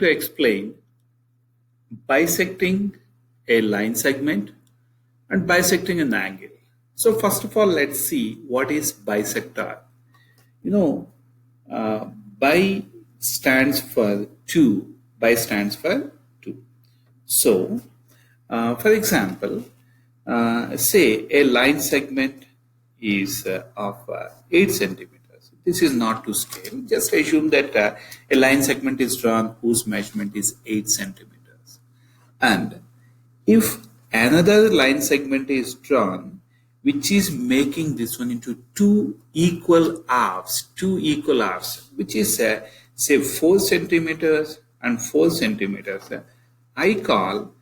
To explain bisecting a line segment and bisecting an angle. So first of all, let's see what is bisector. You know, bi stands for two. Bi stands for two. So, for example, say a line segment is of 8 centimeters. This is not to scale. Just assume that a line segment is drawn whose measurement is 8 centimeters. And if another line segment is drawn which is making this one into two equal halves, which is say 4 centimeters and 4 centimeters, I call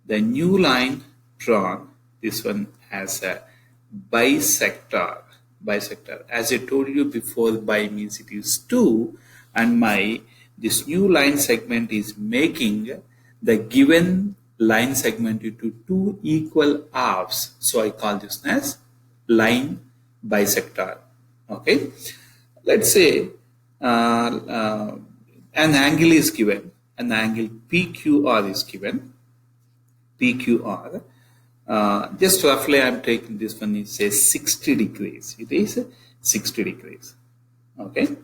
the new line drawn this one as a bisector. As I told you before, bi means it is two, and this new line segment is making the given line segment into two equal halves. So I call this as line bisector. Okay. Let's say an angle is given. An angle PQR is given. PQR. Just roughly I'm taking this one is say 60 degrees. It is 60 degrees. Okay.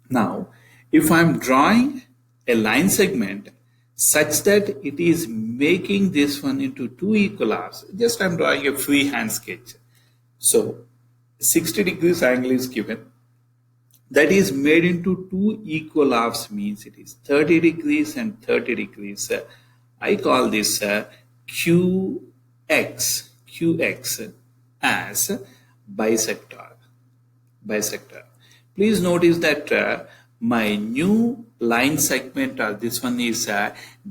Now, if I'm drawing a line segment such that it is making this one into two equal halves, just I'm drawing a freehand sketch. So, 60 degrees angle is given. That is made into two equal halves means it is 30 degrees and 30 degrees. I call this QX as bisector. Please notice that my new line segment or this one is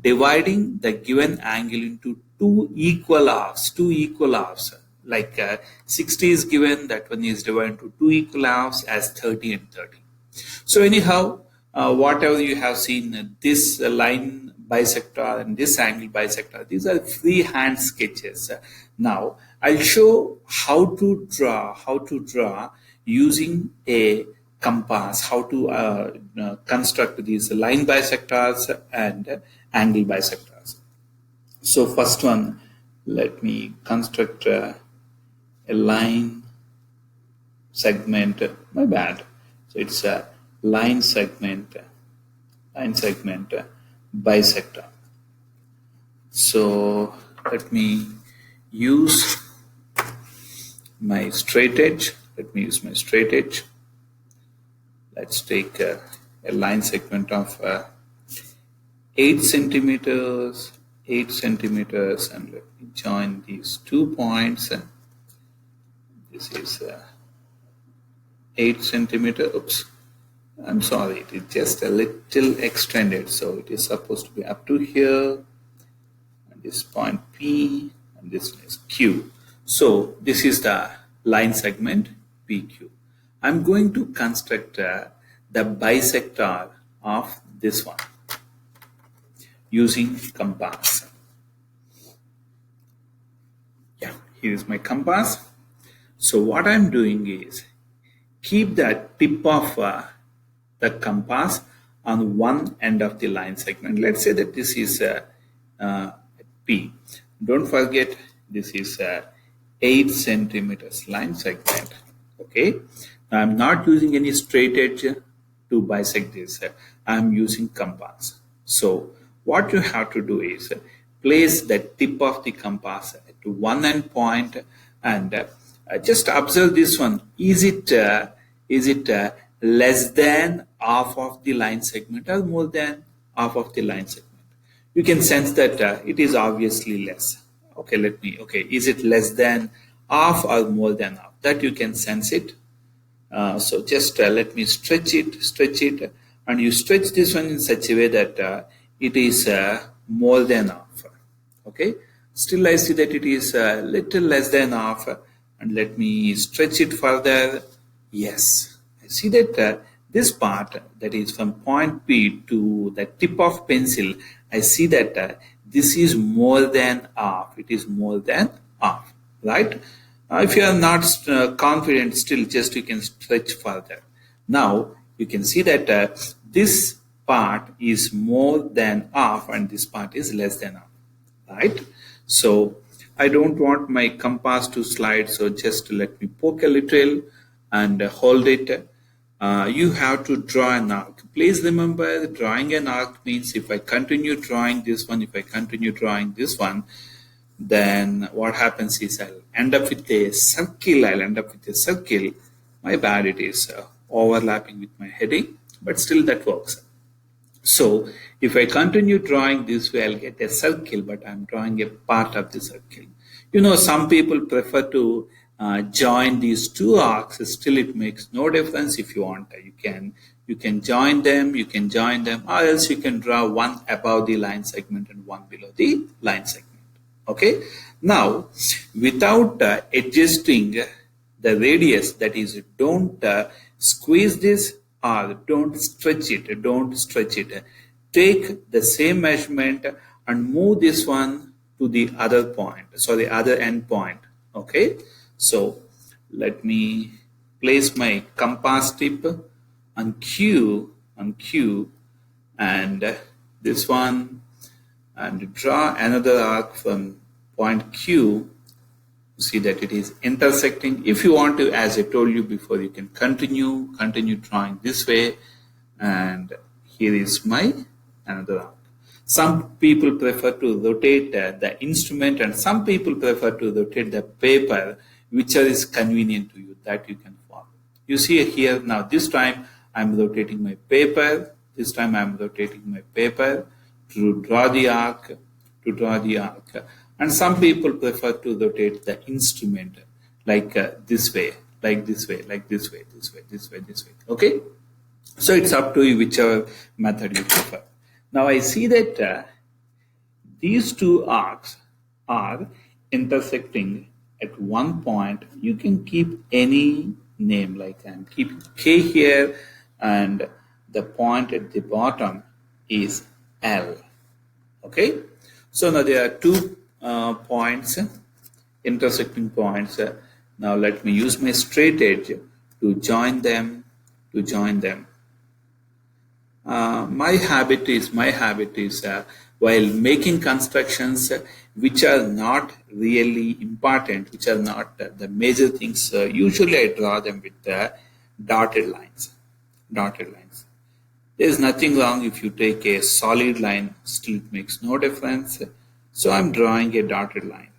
dividing the given angle into two equal halves. Like 60 is given, that one is divided into two equal halves as 30 and 30. So anyhow, whatever you have seen, this line bisector and this angle bisector, these are freehand sketches. Now I'll show how to draw using a compass, how to construct these line bisectors and angle bisectors. So first one, let me construct a line segment. My bad. So it's a line segment bisector. So let me use my straight edge. Let's take a line segment of 8 centimeters, and let me join these 2 points. This is 8 centimeter. Oops, I'm sorry, it is just a little extended. So it is supposed to be up to here, and this point P, and this is Q. So this is the line segment PQ. I'm going to construct the bisector of this one using compass. Yeah, here is my compass. So what I'm doing is keep the tip of the compass on one end of the line segment. Let's say that this is P. Don't forget this is 8 centimeters line segment. Okay. Now I'm not using any straight edge to bisect this. I'm using compass. So what you have to do is place the tip of the compass at one end point and just observe this one. Is it less than half of the line segment or more than half of the line segment? You can sense that it is obviously less. Okay, is it less than half or more than half? That you can sense it. So just let me stretch it, and you stretch this one in such a way that it is more than half. Okay, still I see that it is a little less than half, and let me stretch it further. Yes, I see that this part, that is from point P to the tip of pencil, I see that this is more than half. It is more than half, right? If you are not confident, still just you can stretch further. Now you can see that this part is more than half and this part is less than half, right? So I don't want my compass to slide, so just let me poke a little and hold it. You have to draw an arc. Please remember, drawing an arc means if I continue drawing this one, if I continue drawing this one, then what happens is I'll end up with a circle. My bad, it is overlapping with my heading, but still that works. So if I continue drawing this way, I'll get a circle, but I'm drawing a part of the circle. Some people prefer to join these two arcs. Still, it makes no difference. If you want, you can join them, or else you can draw one above the line segment and one below the line segment. Okay. Now, without adjusting the radius, that is, don't squeeze this or don't stretch it. Take the same measurement and move this one to the other end point. Okay. So let me place my compass tip on Q and this one, and draw another arc from point Q. See that it is intersecting. If you want to, as I told you before, you can continue drawing this way, and here is my another arc. Some people prefer to rotate the instrument, and some people prefer to rotate the paper, whichever is convenient to you, that you can follow. You see here now, this time I'm rotating my paper. To draw the arc. And some people prefer to rotate the instrument like this way. Okay? So it's up to you whichever method you prefer. Now I see that these two arcs are intersecting at one point. You can keep any name, like I'm keeping K here, and the point at the bottom is L. Okay, so now there are two points, intersecting points. Now let me use my straight edge to join them. My habit is while making constructions which are not really important, which are not the major things, usually I draw them with dotted lines. There is nothing wrong if you take a solid line, still it makes no difference. So I'm drawing a dotted line.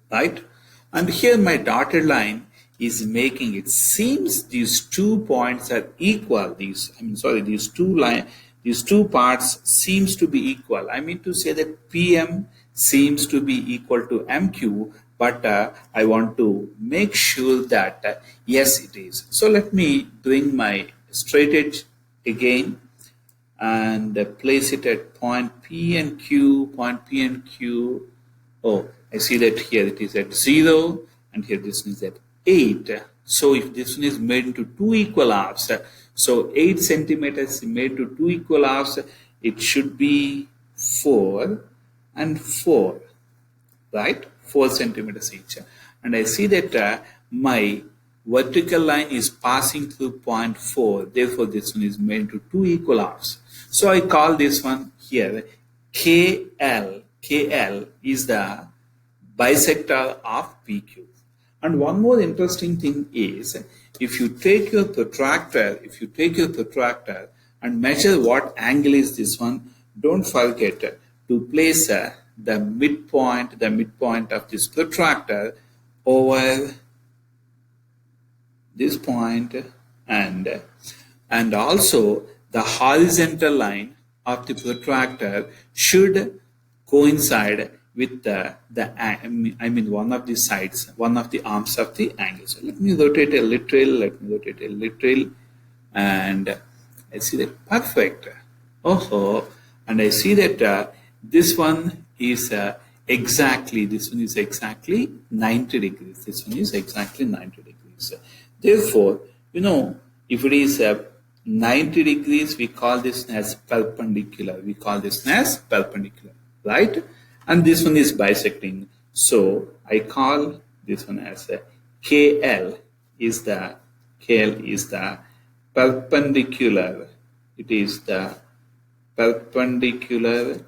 Right? And here my dotted line is making, it seems these 2 points are equal. These two parts seems to be equal. I mean to say that PM seems to be equal to MQ, but I want to make sure that yes, it is. So let me bring my straight edge again and place it at point P and Q. Oh, I see that here it is at 0 and here this one is at 8. So if this one is made into two equal halves, so 8 centimeters made to two equal halves, it should be 4 and 4, right? 4 centimeters each. And I see that my vertical line is passing through point 4. Therefore, this one is made into two equal halves. So I call this one here KL. KL is the bisector of PQ. And one more interesting thing is, if you take your protractor and measure what angle is this one, don't forget to place the midpoint of this protractor over this point, and also the horizontal line of the protractor should coincide with one of the sides, one of the arms of the angle. So let me rotate a little, and I see that perfect. And I see that this one is exactly 90 degrees. Therefore, if it is 90 degrees, we call this as perpendicular. Right? And this one is bisecting. So I call this one as KL is the perpendicular. It is the perpendicular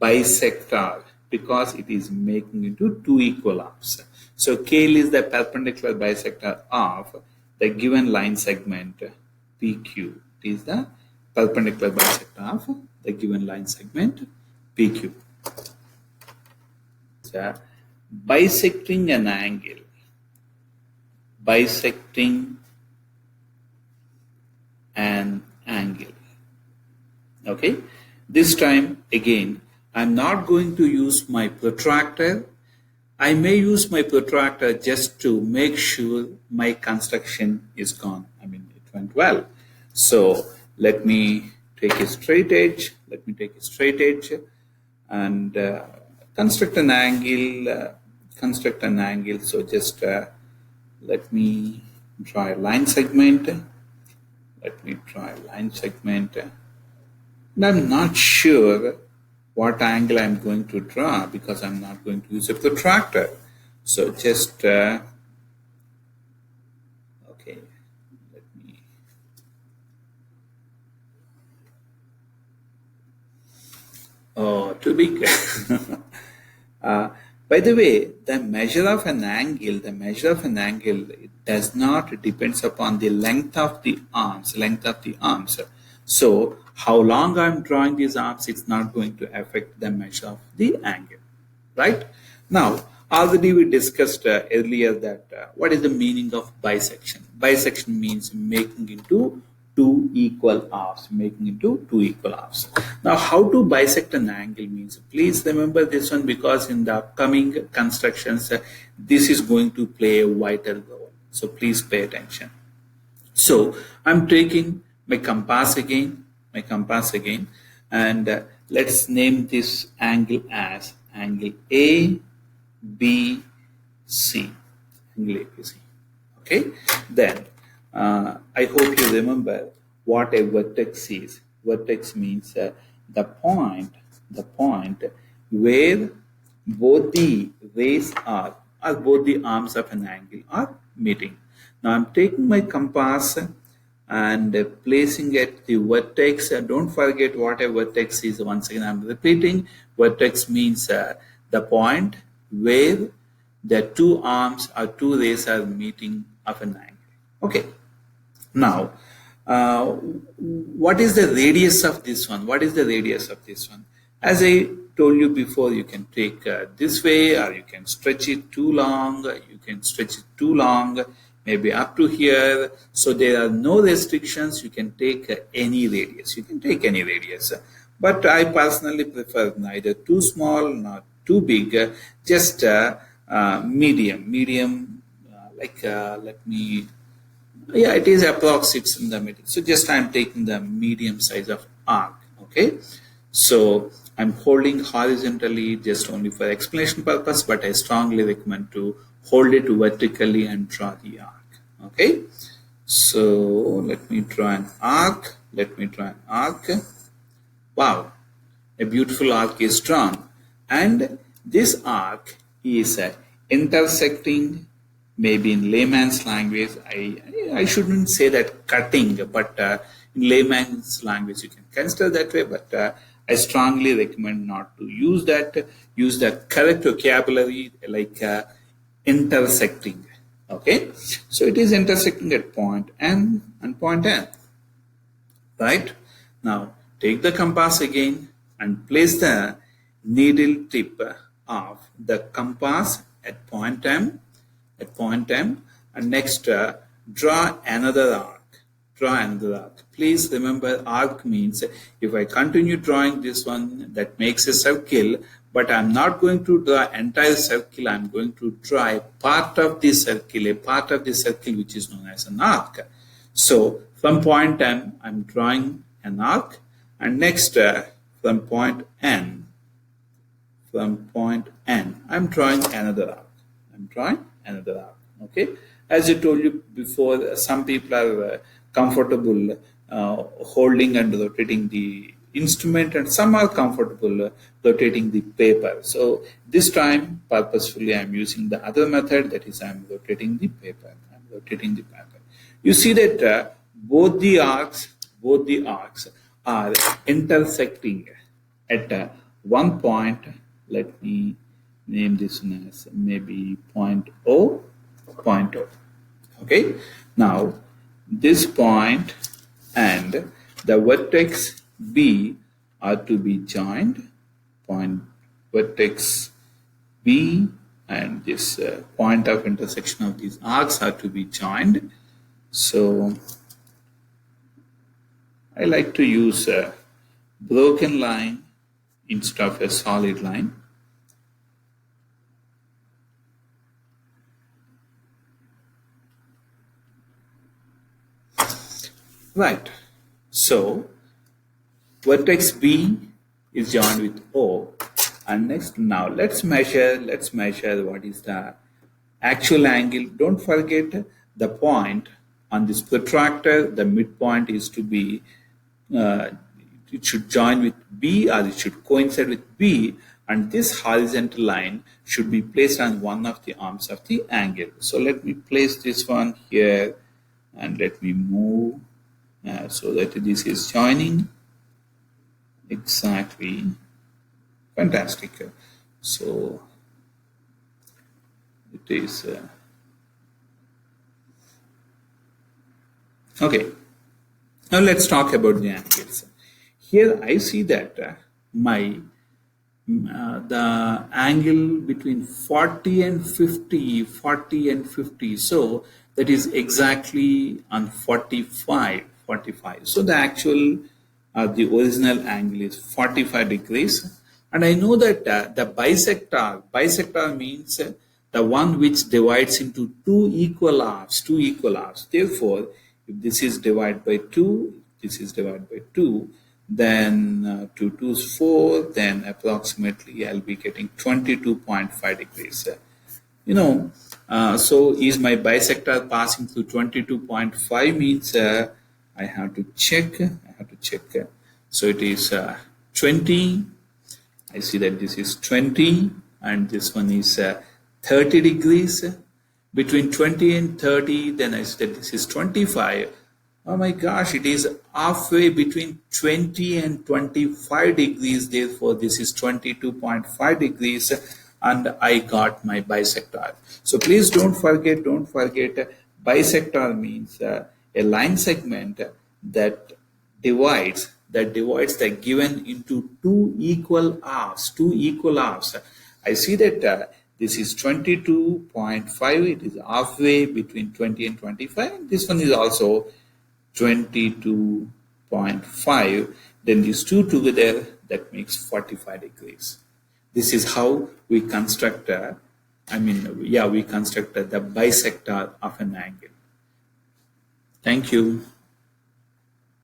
bisector because it is making into two equal arms. So KL is the perpendicular bisector of the given line segment PQ. It is the perpendicular bisector of the given line segment PQ. So, bisecting an angle. Bisecting an angle. Okay, this time again I'm not going to use my protractor. I may use my protractor just to make sure my construction is gone. I mean, it went well. So let me take a straight edge. And construct an angle. So just let me draw a line segment. And I'm not sure what angle I'm going to draw because I'm not going to use a protractor. So just, okay, let me, oh, too big. By the way, the measure of an angle, it does not depends upon the length of the arms. So how long I'm drawing these arms, it's not going to affect the measure of the angle, right? Now, already we discussed earlier that what is the meaning of bisection? Bisection means making into two equal halves. Now, how to bisect an angle means, please remember this one because in the upcoming constructions, this is going to play a vital role. So please pay attention. So I'm taking my compass again, and let's name this angle as angle ABC. Okay, then I hope you remember what a vertex is. Vertex means the point where both the rays are, or both the arms of an angle are meeting. Now I'm taking my compass and placing at the vertex. Don't forget what a vertex is. Once again, I'm repeating. Vertex means the point where the two arms or two rays are meeting of an angle. Okay. Now, what is the radius of this one? As I told you before, you can take this way, or you can stretch it too long. Maybe up to here. So there are no restrictions. You can take any radius. But I personally prefer neither too small nor too big. Just medium. Let me. Yeah, it is approximate in the middle. So just I'm taking the medium size of arc. Okay. So I'm holding horizontally just only for explanation purpose, but I strongly recommend to hold it vertically and draw the arc. Okay. So let me draw an arc. Wow. A beautiful arc is drawn. And this arc is intersecting. Maybe in layman's language, I shouldn't say that cutting, but in layman's language you can consider that way, but I strongly recommend not to use that. Use the correct vocabulary like intersecting. Okay, so it is intersecting at point N and point N. Right? Now take the compass again and place the needle tip of the compass at point M. And next draw another arc. Please remember, arc means if I continue drawing this one, that makes a circle, but I'm not going to draw entire circle. I'm going to draw a part of this circle, which is known as an arc. So from point M, I'm drawing an arc, and next from point N, I'm drawing another arc. Okay, as I told you before, some people are comfortable holding and rotating the instrument, and some are comfortable rotating the paper. So this time purposefully I'm using the other method, that is I'm rotating the paper. You see that both the arcs are intersecting at one point. Let me name this one as maybe point O. Okay. Now this point and the vertex B are to be joined. Point vertex B and this point of intersection of these arcs are to be joined. So I like to use a broken line instead of a solid line. Right. So vertex B is joined with O, and next now let's measure what is the actual angle. Don't forget the point on this protractor. The midpoint is to be it should join with B, or it should coincide with B, and this horizontal line should be placed on one of the arms of the angle. So let me place this one here and let me move so that this is joining exactly. Fantastic. So it is okay. Now let's talk about the angles. Here I see that the angle between 40 and 50, so that is exactly on 45. So the actual the original angle is 45 degrees, and I know that the bisector means the one which divides into two equal halves. Therefore, if this is divided by 2, then 2 2 is 4, then approximately I'll be getting 22.5 degrees. So is my bisector passing through 22.5 means I have to check. So it is 20. I see that this is 20 and this one is 30 degrees. Between 20 and 30, then I said this is 25. Oh my gosh, it is halfway between 20 and 25 degrees. Therefore, this is 22.5 degrees and I got my bisector. So please don't forget, bisector means a line segment that divides the given into two equal halves. I see that this is 22.5. It is halfway between 20 and 25. This one is also 22.5. Then these two together, that makes 45 degrees. This is how we construct the bisector of an angle. Thank you.